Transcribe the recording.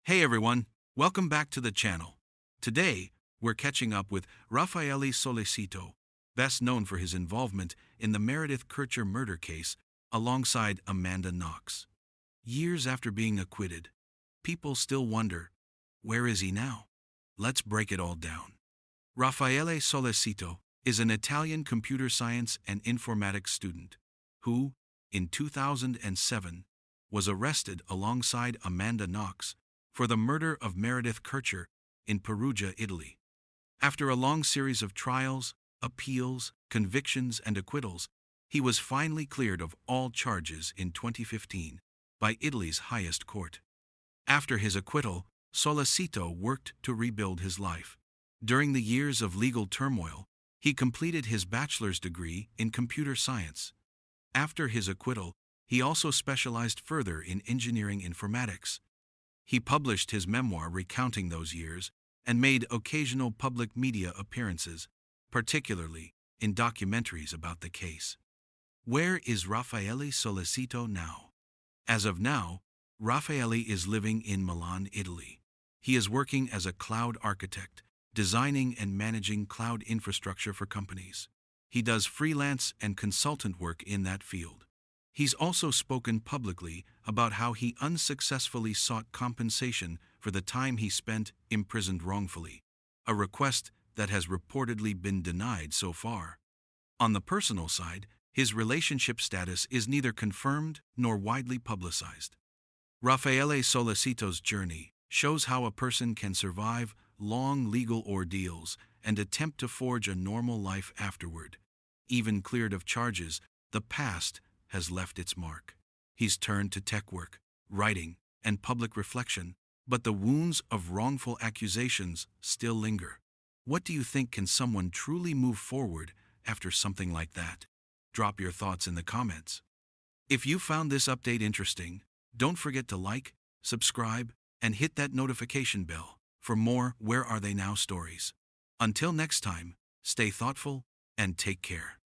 Hey everyone, welcome back to the channel. Today, we're catching up with Raffaele Sollecito, best known for his involvement in the Meredith Kercher murder case alongside Amanda Knox. Years after being acquitted, people still wonder, where is he now? Let's break it all down. Raffaele Sollecito is an Italian computer science and informatics student who, in 2007, was arrested alongside Amanda Knox for the murder of Meredith Kercher in Perugia, Italy. After a long series of trials, appeals, convictions, and acquittals, he was finally cleared of all charges in 2015 by Italy's highest court. After his acquittal, Sollecito worked to rebuild his life. During the years of legal turmoil, he completed his bachelor's degree in computer science. After his acquittal, he also specialized further in engineering informatics. He published his memoir recounting those years and made occasional public media appearances, particularly in documentaries about the case. Where is Raffaele Sollecito now? As of now, Raffaele is living in Milan, Italy. He is working as a cloud architect, designing and managing cloud infrastructure for companies. He does freelance and consultant work in that field. He's also spoken publicly about how he unsuccessfully sought compensation for the time he spent imprisoned wrongfully, a request that has reportedly been denied so far. On the personal side, his relationship status is neither confirmed nor widely publicized. Raffaele Sollecito's journey shows how a person can survive long legal ordeals and attempt to forge a normal life afterward. Even cleared of charges, the past has left its mark. He's turned to tech work, writing, and public reflection, but the wounds of wrongful accusations still linger. What do you think? Can someone truly move forward after something like that? Drop your thoughts in the comments. If you found this update interesting, don't forget to like, subscribe, and hit that notification bell for more Where Are They Now stories. Until next time, stay thoughtful and take care.